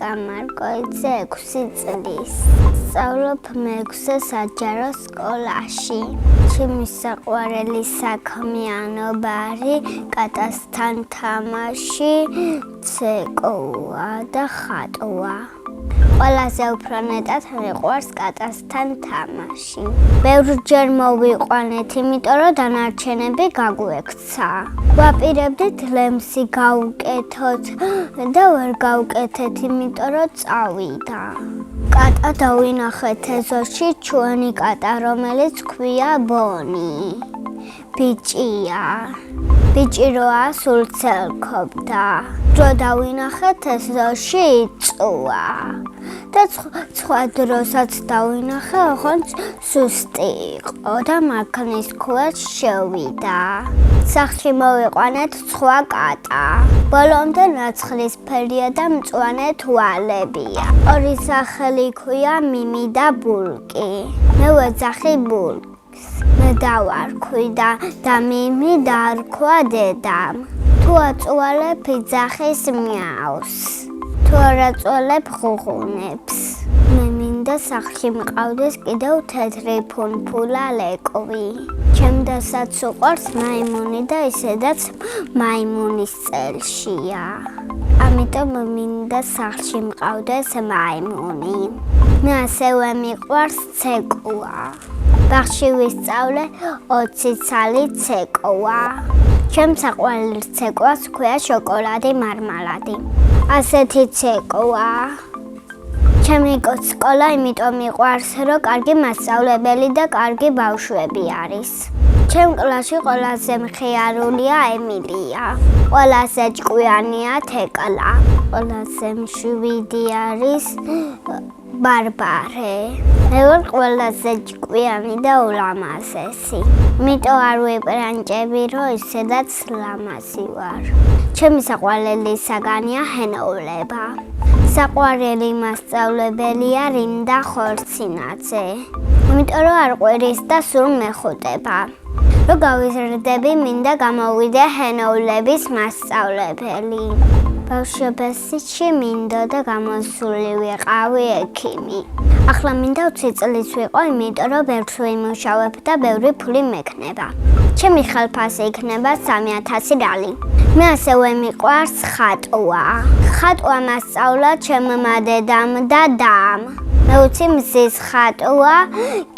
გამარკვეიძე 6 წლის. სწავლობ მე-6 საჯარო სკოლაში. ჩემი საყვარელი საქმიანობა არის კატასთან თამაში, ცეკვა და ხატვა. ყველაზე უფრო მეტად მიყვარს კატასთან თამაში. ბევრჯერ მოვიყვანეთ, იმიტომ რომ დანარჩენები გაგვექცა. ვაპირებდით ლემსი გავუკეთოთ და ვერ გავუკეთეთ, იმიტომ რომ წავიდა. კატა დავინახეთ ეზოში, ჩვენი კატა, რომელიც ქვია ბონი. ბიჭია. ბიჭი როა სულ ცელქობდა. დრო დავინახეთ ეზოში იწვა. და სხვა დროსაც დავინახე, ოღონდ სუსტი იყო და მაქნის ქვეშ შევიდა. სახლში მოვიყვანეთ სხვა კატა. ბოლომდე ნაცრისფერია და მწვანე თვალებია. ორი სახელი ქვია მიმი და ბულკი. მე ვეძახი ბულკს. მე დავარქვი და მიმი დაარქვა დედამ. თუ აწვალებ იძახის მიავს. თუ არ აწვალებ ღუღუნებს. მე მინდა სახლში მყავდეს კიდევ თეთრი ფუნფულა ლეკვი. ჩემდასაც უყვარს მაიმუნი და ისედაც მაიმუნის წელშია. ამიტომ მინდა სახლში მყავდეს მაიმუნი. მე ასევე მიყვარს ცეკვა. ბაღში ვისწავლე 20 წელი ცეკვა. ჩემს საყვარელ ცეკვას ქვია შოკოლადი მარმალადი. ასეთი ცეკვა. ჩემი სკოლა იმიტომ მიყვარს, რომ კარგი მასწავლებელი და კარგი ბავშვები არის. ჩემ კლასში ყველაზე მხიარულია ემილია. ყველაზე ჭკვიანია თეკლა. ყველაზე მშვიდი არის ბარბარე. მე ვარ ყველაზე ჭკვიანი და ულამაზესი. იმიტომ არ ვიპრანჭები, რომ ისედაც ლამაზი ვარ. ჩემი საყვარელი საგანია ჰენოვლება. საყვარელი მასწავლებელია რინდა ხორცინაძე. იმიტომ რომ არ ყვირის და სულ მეხუტება. რომ გავიზრდები, მინდა გამოვიდე ჰენოვლების მასწავლებელი. ბავშვობაში მინდოდა გამოსული ვიყავი ექიმი. ახლა მინდა 20 წლის ვიყო, იმიტომ რომ ბევრს ვიმუშავებ და ბევრი ფული მექნება. ჩემი ხელფასი იქნება 3000 რალი. მე ასევე მიყვარს ხატვა. ხატვა მასწავლა ჩემმა დედამ და დამ. მე ვიცი მზის ხატვა,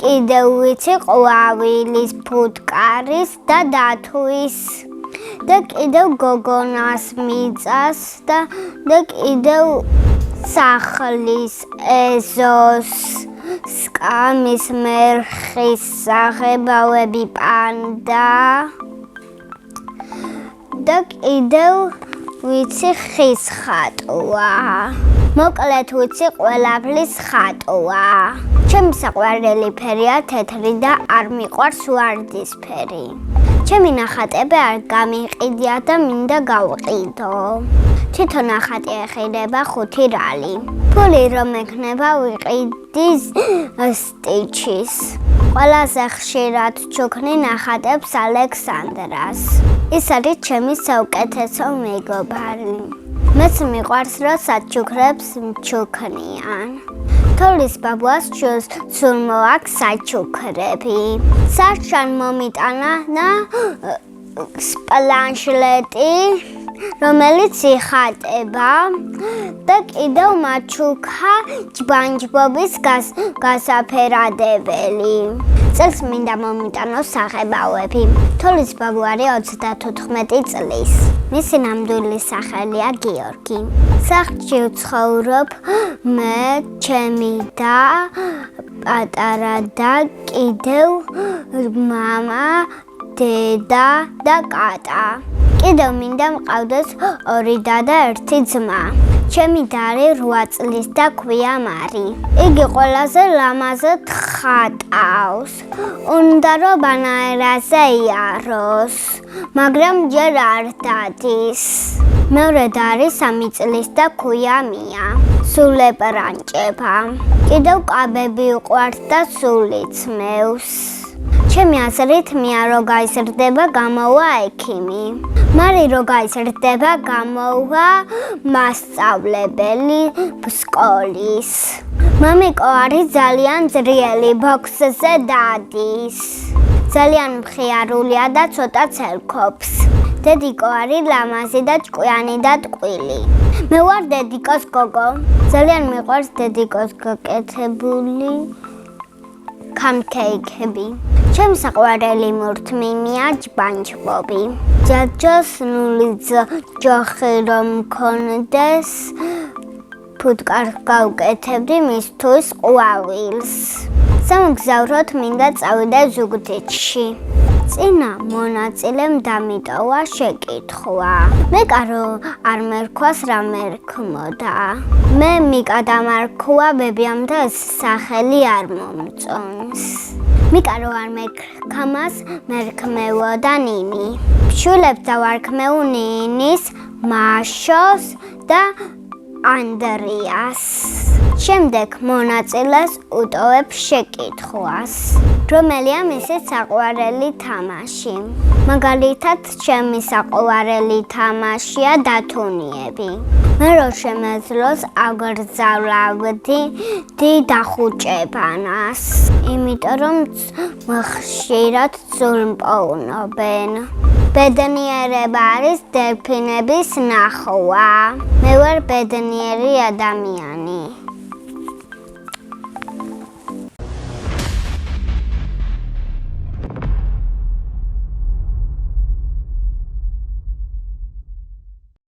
კიდევ ვიცი ყვავილის, ფუტკარის და დათვის. და კიდევ გოგონას მიწას და კიდევ სახლის, ეზოს, სკამის, მერხის საღებავები, პანდა და კიდევ ვიცი ხის ხატვა. მოკლედ ვიცი ყველაფრის ხატვა. ჩემი საყვარელი ფერია თეთრი და არ მიყვარს ვარდისფერი. ჩემი ნახატები არ გამიყიდია და მინდა გავყიდო. თვითონ ნახატი ეხება 5 რალი. ფული რომ ექნება ვიყიდი სტიჩის. ყველაზე ხშირად ჩუქნი ნახატებს ალექსანდრას. ის არის ჩემი საუკეთესო მეგობარი. მეც მიყვარს რომ საჩუქრებს მჩუქნიან. თოვლის ბაბუას სულ მოაქვს საჩუქრები. სარჩან მომიტანა სპლანშლეტი, რომელიც იხატება და კიდევ მაჩუქა ჯბანჯბობის გასაფერადებელი. წელს მინდა მომიტანოს საღებავები. თოვლის ბაბუ არის 34 წლის. მისი ნამდვილი სახელია გიორგი. სახლში ვცხოვრობ მე, ჩემი და პატარა და კიდევ მამა, დედა და კატა. კიდევ მინდა მყავდეს 2 და 1 ძმა. ჩემი და არის 8 წლის და ქვია მარი. იგი ყველაზე ლამაზად ხატავს. უნდა რომ ბანერაზე იაროს, მაგრამ ჯერ არ დადის. მეორე და არის 3 წლის და ქვია მია. სულ ეპრანჭება. კიდევ კაბები უყვარს და სულ იწმევს. ჩემი აზრით მია რო გაიზრდება გამოვა ექიმი. მარი რო გაიზრდება გამოვა მასწავლებელი სკოლის. მამიკო არის ძალიან ძლიერი ბოქსზე დადის. ძალიან მხიარულია და ცოტა ცელქობს. დედიკო არის ლამაზი და ჭკვიანი და ტყვილი. მე ვარ დედიკოს გოგო. ძალიან მიყვარს დედიკოს გაკეთებული კამკეიქები. ჩემი საყვარელი მურთმიმია ჯბანჯბობი. ჯაჯოს ნული ჯოხი რომ მქონდეს ფუტკარს გავუკეთებდი მისთვის ყვავილს. სამგზავროდ მინდა წავიდე ზუგდიდში. წინა მონაწილემ დამიტოვა შეკითხვა. მე კარო არ მერქვას რა მერქმოდა. მე მიკა დამარქვა ბებიამ და სახელი არ მომწონს. მიკარო არ მერქამას მერქმევოდა ნინი. შვილებს დავარქმევ ნინის, მაშოს და ანდრიას. შემდეგ მონაწილეს უტოვებ შეკითხვას. რომელია მისი საყვარელი თამაში? მაგალითად, ჩემი საყვარელი თამაშია დათუნიები. მე რო შემეძლოს აგრძალავდი დახუჭებანას. იმიტომ რომ ხშირად ძულმპოუნობენ. ბედნიერება არის დელფინების ნახვა. მე ვარ ბედნიერი ადამიანი.